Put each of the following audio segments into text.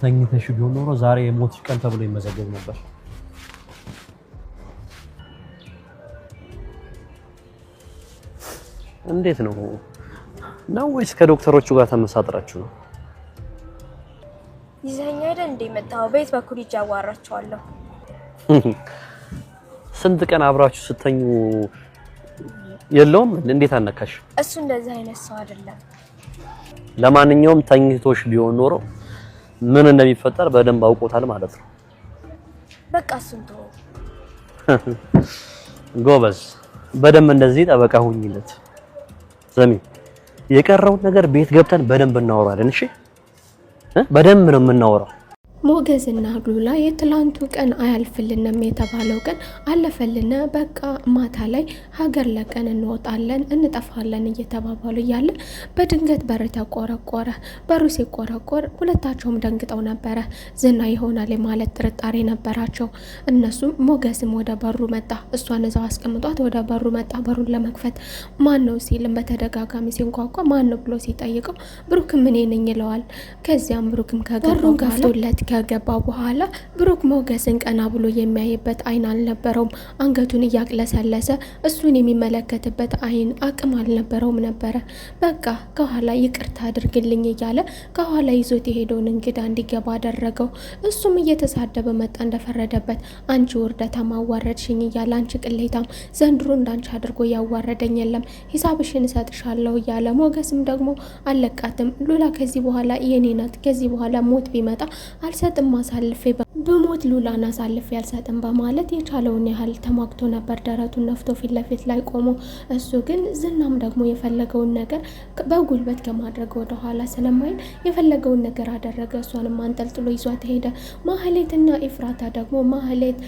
ተኝተሽ ቢሆን ኖሮ ዛሬ የሞትሽ ቀን ተብሎ ይመዘገብ ነበር። እንዴት ነው ወይስ ከዶክተሮቹ ጋር ተመሳጥራችሁ ነው? ይዘኛ አይደል እንዴ መጣው? ቤት በኩል ይጃዋራቸዋለሁ። ስንት ቀን አብራችሁ ስተኙ የለውም እንዴት አነካሽ? እሱ እንደዚህ አይነት ሰው አይደለም። ለማንኛውም ተኝቶሽ ቢሆን ኖሮ ምን እንደሚፈጠር በደንብ አውቆታል ማለት ነው። በቃ እሱን ተው። ጎበዝ፣ በደንብ እንደዚህ ጠበቃ ሁኚለት። ዘሚ የቀረውን ነገር ቤት ገብተን በደንብ እናወራለን። እሺ በደንብ ነው የምናወራው። ሞገዝና ሉላ የትላንቱ ቀን አያልፍልንም የተባለው ቀን አለፈልን። በቃ ማታ ላይ ሀገር ለቀን እንወጣለን እንጠፋለን እየተባባሉ እያለ በድንገት በር ተቆረቆረ። በሩ ሲቆረቆር ሁለታቸውም ደንግጠው ነበረ። ዝና ይሆናል ማለት ጥርጣሬ ነበራቸው። እነሱም ሞገዝም ወደ በሩ መጣ። እሷን እዛው አስቀምጧት ወደ በሩ መጣ። በሩን ለመክፈት ማን ነው ሲልም በተደጋጋሚ ሲንኳኳ ማን ነው ብሎ ሲጠይቀው ብሩክም እኔ ነኝ ይለዋል። ከዚያም ብሩክም ከበሩን ከፍቶለት ከገባ በኋላ ብሩክ ሞገስን ቀና ብሎ የሚያይበት አይን አልነበረውም። አንገቱን እያቅለሰለሰ እሱን የሚመለከትበት አይን አቅም አልነበረውም ነበረ። በቃ ከኋላ ይቅርታ አድርግልኝ እያለ ከኋላ ይዞት የሄደውን እንግዳ እንዲገባ አደረገው። እሱም እየተሳደበ መጣ እንደፈረደበት። አንቺ ውርደታም አዋረድሽኝ እያለ አንቺ ቅሌታም ዘንድሮ እንዳንቺ አድርጎ ያዋረደኝ የለም ሂሳብሽን እሰጥሻለሁ እያለ ሞገስም ደግሞ አለቃትም ሉላ ከዚህ በኋላ የኔ ናት ከዚህ በኋላ ሞት ቢመጣ አልሰጥም አሳልፌ በሞት ሉላን አሳልፌ አልሰጥም በማለት የቻለውን ያህል ተሟግቶ ነበር ደረቱን ነፍቶ ፊት ለፊት ላይ ቆሞ። እሱ ግን ዝናም ደግሞ የፈለገውን ነገር በጉልበት ከማድረግ ወደ ኋላ ስለማይል የፈለገውን ነገር አደረገ። እሷንም አንጠልጥሎ ይዟት ሄደ። ማህሌትና ኢፍራታ ደግሞ ማህሌት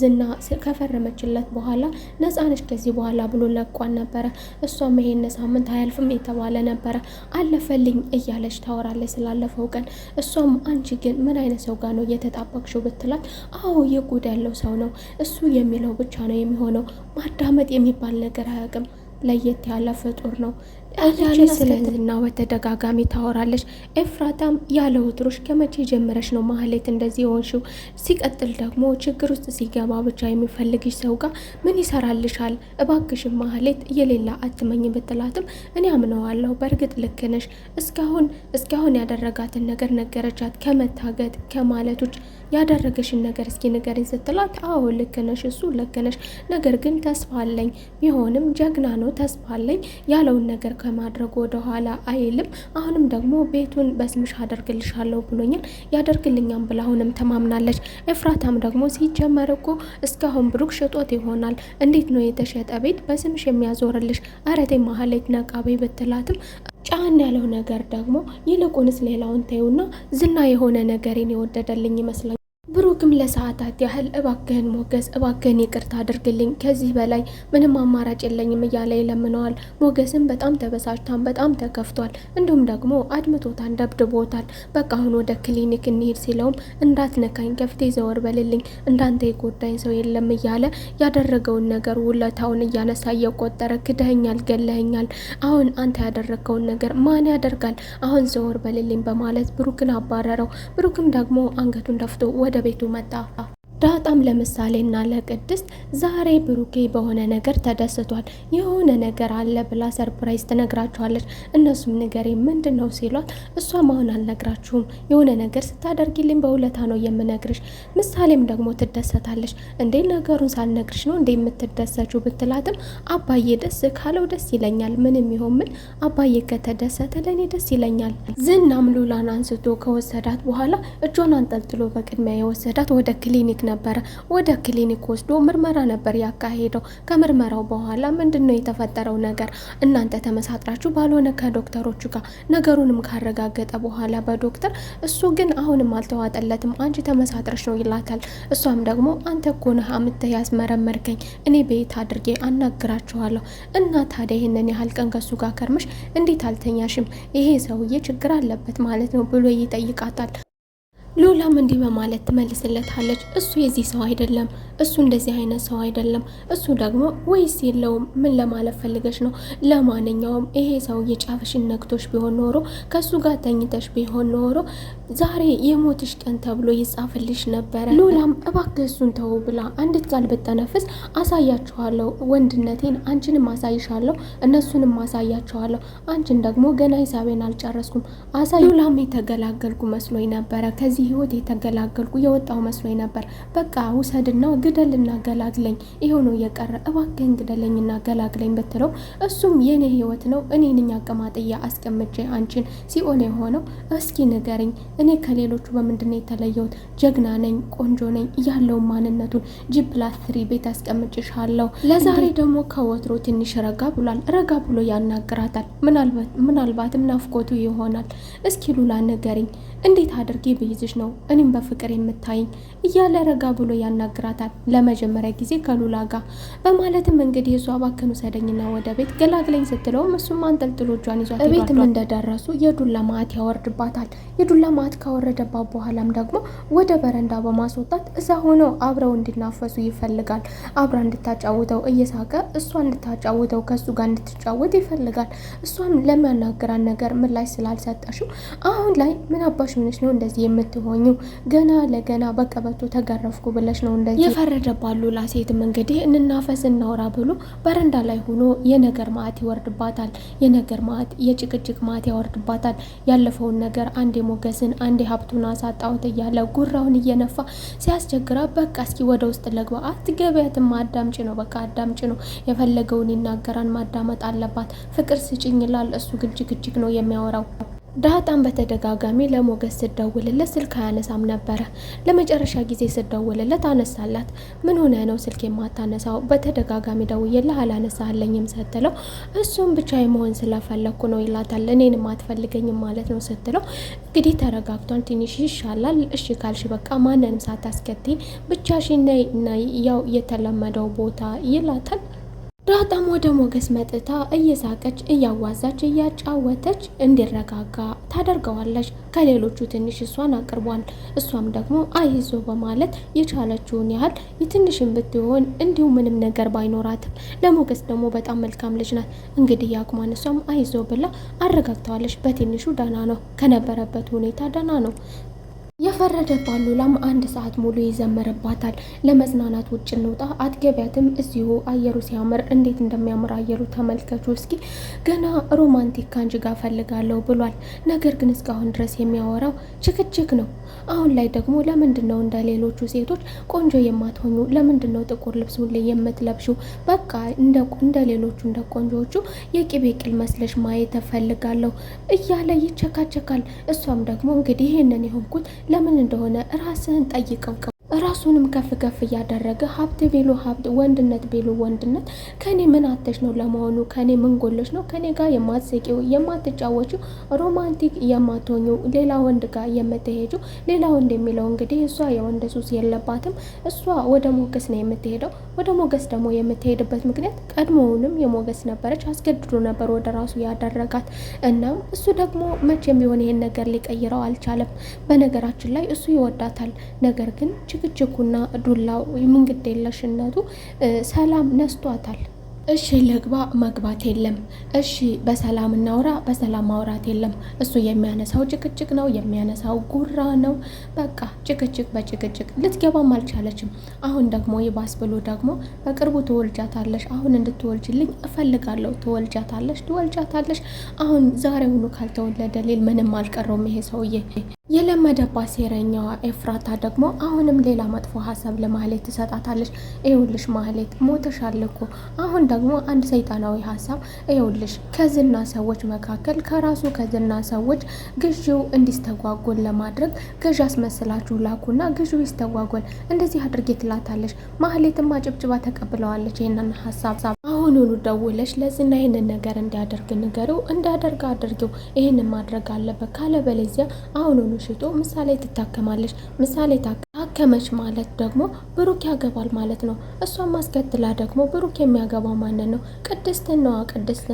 ዝና ከፈረመችለት በኋላ ነፃነች ከዚህ በኋላ ብሎ ለቋን ነበረ። እሷም ይሄን ሳምንት አያልፍም የተባለ ነበረ አለፈልኝ እያለች ታወራለች ስላለፈው ቀን። እሷም አንቺ ግን ምን አይነት ሰው ጋር ነው እየተጣበቅሽው ብትላት፣ አዎ የጉድ ያለው ሰው ነው እሱ የሚለው ብቻ ነው የሚሆነው። ማዳመጥ የሚባል ነገር አያውቅም። ለየት ያለ ፍጡር ነው እያለች ስለዝና በተደጋጋሚ ታወራለች። ኤፍራታም ያለ ወትሮሽ ከመቼ ጀምረሽ ነው ማህሌት እንደዚህ ሆንሽው? ሲቀጥል ደግሞ ችግር ውስጥ ሲገባ ብቻ የሚፈልግሽ ሰው ጋር ምን ይሰራልሻል? እባክሽም ማህሌት የሌላ አትመኝ ብትላትም እኔ አምነዋለሁ በእርግጥ ልክ ነሽ። እስካሁን ያደረጋትን ነገር ነገረቻት። ከመታገት ከማለቶች ያደረገሽን ነገር እስኪ ንገሪኝ ስትላት፣ አዎ ልክ ነሽ እሱ ልክ ነሽ፣ ነገር ግን ተስፋ አለኝ ቢሆንም ጀግና ነው ተስፋ አለኝ ያለውን ነገር ከማድረግ ወደ ኋላ አይልም። አሁንም ደግሞ ቤቱን በስምሽ አደርግልሻለሁ ብሎኛል ያደርግልኛም ብላ አሁንም ተማምናለች። ኤፍራታም ደግሞ ሲጀመር እኮ እስካሁን ብሩክ ሽጦት ይሆናል እንዴት ነው የተሸጠ ቤት በስምሽ የሚያዞርልሽ? አረቴ ማህሌት ነቃቤ ብትላትም ጫን ያለው ነገር ደግሞ ይልቁንስ ሌላውን ተይውና ዝና የሆነ ነገሬን የወደደልኝ ይመስላል። ብሩክም ለሰዓታት ያህል እባክህን ሞገስ እባክህን ይቅርታ አድርግልኝ ከዚህ በላይ ምንም አማራጭ የለኝም እያለ ይለምነዋል። ሞገስም በጣም ተበሳጭቷን በጣም ተከፍቷል። እንዲሁም ደግሞ አድምቶታን ደብድቦታል። በቃ አሁን ወደ ክሊኒክ እንሄድ ሲለውም እንዳትነካኝ ከፍቴ ዘወር በልልኝ እንዳንተ የጎዳኝ ሰው የለም እያለ ያደረገውን ነገር ውለታውን እያነሳ እየቆጠረ ክደኸኛል ገለኸኛል አሁን አንተ ያደረገውን ነገር ማን ያደርጋል አሁን ዘወር በልልኝ በማለት ብሩክን አባረረው። ብሩክም ደግሞ አንገቱን ደፍቶ ወደ ቤቱ መጣ። ዳጣም ለምሳሌና ለቅድስት ዛሬ ብሩኬ በሆነ ነገር ተደስቷል የሆነ ነገር አለ ብላ ሰርፕራይዝ ትነግራቸዋለች። እነሱም ንገሬ ምንድነው ሲሏት፣ እሷም አሁን አልነግራችሁም የሆነ ነገር ስታደርጊልኝ በሁለታ ነው የምነግርሽ። ምሳሌም ደግሞ ትደሰታለች። እንዴ ነገሩን ሳልነግርሽ ነው እንዴ የምትደሰችው ብትላትም፣ አባዬ ደስ ካለው ደስ ይለኛል ምንም ይሁን ምን አባዬ ከተደሰተ ለኔ ደስ ይለኛል። ዝናም ሉላን አንስቶ ከወሰዳት በኋላ እጇን አንጠልጥሎ በቅድሚያ የወሰዳት ወደ ክሊኒክ ነበረ። ወደ ክሊኒክ ወስዶ ምርመራ ነበር ያካሄደው። ከምርመራው በኋላ ምንድነው የተፈጠረው ነገር እናንተ ተመሳጥራችሁ ባልሆነ ከዶክተሮቹ ጋር ነገሩንም ካረጋገጠ በኋላ በዶክተር እሱ ግን አሁንም አልተዋጠለትም። አንቺ ተመሳጥረሽ ነው ይላታል። እሷም ደግሞ አንተ እኮ ነህ አምጥተህ ያስመረመርከኝ እኔ ቤት አድርጌ አናግራችኋለሁ እና ታዲያ ይሄንን ያህል ቀን ከሱ ጋር ከርመሽ እንዴት አልተኛሽም? ይሄ ሰውዬ ችግር አለበት ማለት ነው ብሎ ይጠይቃታል። ሉላም እንዲህ በማለት ትመልስለታለች። እሱ የዚህ ሰው አይደለም፣ እሱ እንደዚህ አይነት ሰው አይደለም። እሱ ደግሞ ወይስ የለውም ምን ለማለት ፈልገሽ ነው? ለማንኛውም ይሄ ሰው የጫፍሽን ነክቶሽ ቢሆን ኖሮ ከሱ ጋር ተኝተሽ ቢሆን ኖሮ ዛሬ የሞትሽ ቀን ተብሎ ይጻፍልሽ ነበረ። ሉላም እባክህ እሱን ተው ብላ አንዲት ቃል ብትነፍስ አሳያችኋለሁ፣ ወንድነቴን አንቺንም አሳይሻለሁ፣ እነሱንም አሳያችኋለሁ፣ አንቺን ደግሞ ገና ሂሳቤን አልጨረስኩም አሳይ። ሉላም የተገላገልኩ መስሎኝ ነበረ፣ ከዚህ ህይወት የተገላገልኩ የወጣው መስሎኝ ነበር። በቃ ውሰድና ግደልና ገላግለኝ፣ ይሄው ነው የቀረ፣ እባክህን ግደለኝና ገላግለኝ ብትለው እሱም የኔ ህይወት ነው እኔ ነኝ አቀማጥያ አስቀምጬ አንቺን ሲኦል የሆነው እስኪ ንገረኝ፣ እኔ ከሌሎቹ በምንድነው የተለየሁት? ጀግና ነኝ፣ ቆንጆ ነኝ ያለው ማንነቱን ጂፕላስ3 ቤት አስቀምጬሻለሁ። ለዛሬ ደግሞ ከወትሮ ትንሽ ረጋ ብሏል። ረጋ ብሎ ያናግራታል። ምናልባትም ናፍቆቱ ይሆናል። እስኪ ሉላ ንገረኝ፣ እንዴት አድርጌ ብይዝሽ ነው እኔም በፍቅር የምታይኝ እያለ ረጋ ብሎ ያናግራታል። ለመጀመሪያ ጊዜ ከሉላ ጋር በማለትም እንግዲህ እሷ ባከኑ ሰደኝና ወደ ቤት ገላግለኝ ስትለውም እሱም አንጠልጥሎ እጇን ይዟት ቤትም እንደደረሱ የዱላ ማዕት ያወርድባታል። የዱላ ማዕት ካወረደባት በኋላም ደግሞ ወደ በረንዳ በማስወጣት እዛ ሆነው አብረው እንዲናፈሱ ይፈልጋል። አብራ እንድታጫውተው እየሳቀ እሷ እንድታጫውተው ከሱ ጋር እንድትጫወት ይፈልጋል። እሷም ለሚያናግራን ነገር ምላሽ ስላልሰጠሽው አሁን ላይ ምን አባሽ ምንሽ ነው እንደዚህ የምትሆኙ? ገና ለገና በቀበቶ ተገረፍኩ ብለሽ ነው እንደዚህ የፈረደባት ሉላ ሴትም እንግዲህ እንናፈስ እናውራ ብሎ በረንዳ ላይ ሆኖ የነገር ማዕት ይወርድባታል። የነገር ማዕት የጭቅጭቅ ማዕት ያወርድባታል። ያለፈውን ነገር አንዴ ሞገስን አንዴ ሀብቱን አሳጣሁት እያለ ጉራውን እየነፋ ሲያስቸግራ በቃ እስኪ ወደ ውስጥ ለግባ፣ አትገቢያትም፣ አዳምጭ ነው በቃ አዳምጭ ነው፣ የፈለገውን ይናገራን፣ ማዳመጥ አለባት። ፍቅር ስጭኝ ይላል፣ እሱ ግን ጭቅጭቅ ነው የሚያወራው። ዳጣም በተደጋጋሚ ለሞገስ ስደውልለት ስልክ አያነሳም ነበረ። ለመጨረሻ ጊዜ ስደውልለት አነሳላት። ምን ሆነ ነው ስልክ የማታነሳው? በተደጋጋሚ ደውዬልህ አላነሳለኝም ስትለው እሱም ብቻ የመሆን ስለፈለኩ ነው ይላታል። እኔንም አትፈልገኝም ማለት ነው ስትለው እንግዲህ ተረጋግቷን ትንሽ ይሻላል። እሺ ካልሽ በቃ ማንንም ሳታስከትይ ብቻሽን ነይ ያው የተለመደው ቦታ ይላታል። ዳጣም ወደ ሞገስ መጥታ እየሳቀች እያዋዛች እያጫወተች እንዲረጋጋ ታደርገዋለች። ከሌሎቹ ትንሽ እሷን አቅርቧል። እሷም ደግሞ አይዞ በማለት የቻለችውን ያህል የትንሽን ብትሆን እንዲሁ ምንም ነገር ባይኖራትም ለሞገስ ደግሞ በጣም መልካም ልጅ ናት። እንግዲህ ያቅሟን እሷም አይዞ ብላ አረጋግተዋለች። በትንሹ ደህና ነው፣ ከነበረበት ሁኔታ ደህና ነው። የፈረደባት ሉላም አንድ ሰዓት ሙሉ ይዘመርባታል። ለመዝናናት ውጭ እንውጣ፣ አትገቢያትም? እዚሁ አየሩ ሲያምር እንዴት እንደሚያምር አየሩ ተመልከቹ እስኪ፣ ገና ሮማንቲክ ካንቺ ጋር ፈልጋለሁ ብሏል። ነገር ግን እስካሁን ድረስ የሚያወራው ችክችክ ነው። አሁን ላይ ደግሞ ለምንድን ነው እንደ ሌሎቹ ሴቶች ቆንጆ የማትሆኙ? ለምንድን ነው ጥቁር ልብስ ሁሌ የምትለብሹ? በቃ እንደ ሌሎቹ እንደ ቆንጆቹ የቅቤ ቅል መስለሽ ማየት እፈልጋለሁ እያለ ይቸካቸካል። እሷም ደግሞ እንግዲህ ይህንን የሆንኩት ለምን እንደሆነ ራስህን ጠይቀው። ራሱንም ከፍ ከፍ እያደረገ ሀብት ቢሉ ሀብት፣ ወንድነት ቢሉ ወንድነት፣ ከኔ ምን አተሽ ነው ለመሆኑ? ከኔ ምን ጎለሽ ነው? ከኔ ጋር የማትስቂው የማትጫወቹ ሮማንቲክ የማትሆኙ ሌላ ወንድ ጋር የምትሄጁ? ሌላ ወንድ የሚለው እንግዲህ እሷ የወንድ ሱስ የለባትም። እሷ ወደ ሞገስ ነው የምትሄደው። ወደ ሞገስ ደግሞ የምትሄድበት ምክንያት ቀድሞውንም የሞገስ ነበረች፣ አስገድዶ ነበር ወደ ራሱ ያደረጋት። እናም እሱ ደግሞ መቼም ቢሆን ይሄን ነገር ሊቀይረው አልቻለም። በነገራችን ላይ እሱ ይወዳታል። ነገር ግን ችክችኩና ዱላው ምንግድ የለሽነቱ ሰላም ነስቷታል። እሺ ልግባ፣ መግባት የለም። እሺ በሰላም እናውራ፣ በሰላም ማውራት የለም። እሱ የሚያነሳው ጭቅጭቅ ነው፣ የሚያነሳው ጉራ ነው። በቃ ጭቅጭቅ በጭቅጭቅ ልትገባም አልቻለችም። አሁን ደግሞ ይባስ ብሎ ደግሞ በቅርቡ ትወልጃታለሽ፣ አሁን እንድትወልጅልኝ እፈልጋለሁ። ትወልጃታለሽ። አሁን ዛሬውኑ ካልተወለደ ሌል ምንም አልቀረውም ይሄ ሰውዬ። የለመደባት ሴረኛዋ ኤፍራታ ደግሞ አሁንም ሌላ መጥፎ ሀሳብ ለማህሌት ትሰጣታለች። ይኸውልሽ ማህሌት ሞተሻል እኮ አሁን ደግሞ አንድ ሰይጣናዊ ሀሳብ ይኸውልሽ፣ ከዝና ሰዎች መካከል ከራሱ ከዝና ሰዎች ግዢው እንዲስተጓጎል ለማድረግ ገዢ አስመስላችሁ ላኩና ግዢው ይስተጓጎል፣ እንደዚህ አድርጌ ትላታለች። ማህሌትም አጭብጭባ ተቀብለዋለች ይህንን ሀሳብ። አሁኑኑ ደውለሽ ለዝና ይህንን ነገር እንዲያደርግ ንገሪው፣ እንዲያደርግ አድርጊው፣ ይህንን ማድረግ አለበት፣ ካለበለዚያ አሁኑኑ ሽጦ ምሳሌ ትታከማለች። ምሳሌ ታከመች ማለት ደግሞ ብሩክ ያገባል ማለት ነው። እሷም ማስከትላ ደግሞ ብሩክ የሚያገባው ማንን ነው? ቅድስትን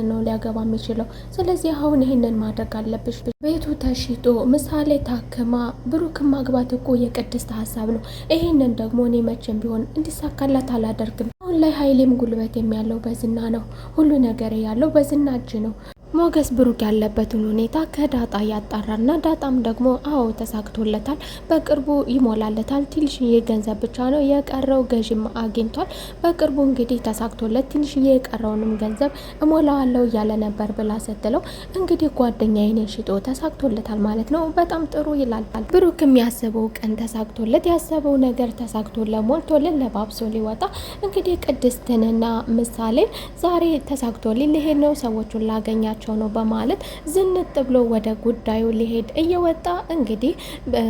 ነው ሊያገባ የሚችለው። ስለዚህ አሁን ይህንን ማድረግ አለብሽ። ቤቱ ተሽጦ ምሳሌ ታክማ ብሩክን ማግባት እኮ የቅድስት ሀሳብ ነው። ይህንን ደግሞ እኔ መቼም ቢሆን እንዲሳካላት አላደርግም። አሁን ላይ ኃይሌም ጉልበትም ያለው በዝና ነው። ሁሉ ነገር ያለው በዝና እጅ ነው። ሞገስ ብሩክ ያለበትን ሁኔታ ከዳጣ ያጣራና ዳጣም ደግሞ አዎ ተሳክቶለታል፣ በቅርቡ ይሞላለታል፣ ትንሽዬ ገንዘብ ብቻ ነው የቀረው፣ ገዥም አግኝቷል፣ በቅርቡ እንግዲህ ተሳክቶለት ትንሽዬ የቀረውንም ገንዘብ እሞላዋለሁ እያለ ነበር ብላ ስትለው እንግዲህ ጓደኛዬን ሽጦ ተሳክቶለታል ማለት ነው፣ በጣም ጥሩ ይላል። ብሩክ የሚያስበው ቀን ተሳክቶለት ያሰበው ነገር ተሳክቶለት ሞልቶልን ለባብሶ ሊወጣ እንግዲህ ቅድስትንና ምሳሌን ዛሬ ተሳክቶልኝ ሊሄድ ነው ሰዎቹን ላገኛቸው ነው በማለት ዝንጥ ብሎ ወደ ጉዳዩ ሊሄድ እየወጣ እንግዲህ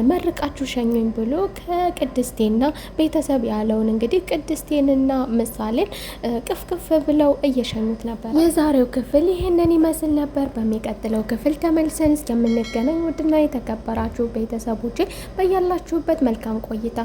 መርቃችሁ ሸኙኝ ብሎ ከቅድስቴና ቤተሰብ ያለውን እንግዲህ ቅድስቴንና ምሳሌን ቅፍቅፍ ብለው እየሸኙት ነበር። የዛሬው ክፍል ይሄንን ይመስል ነበር። በሚቀጥለው ክፍል ተመልሰን እስከምንገናኝ ውድና የተከበራችሁ ቤተሰቦቼ በያላችሁበት መልካም ቆይታ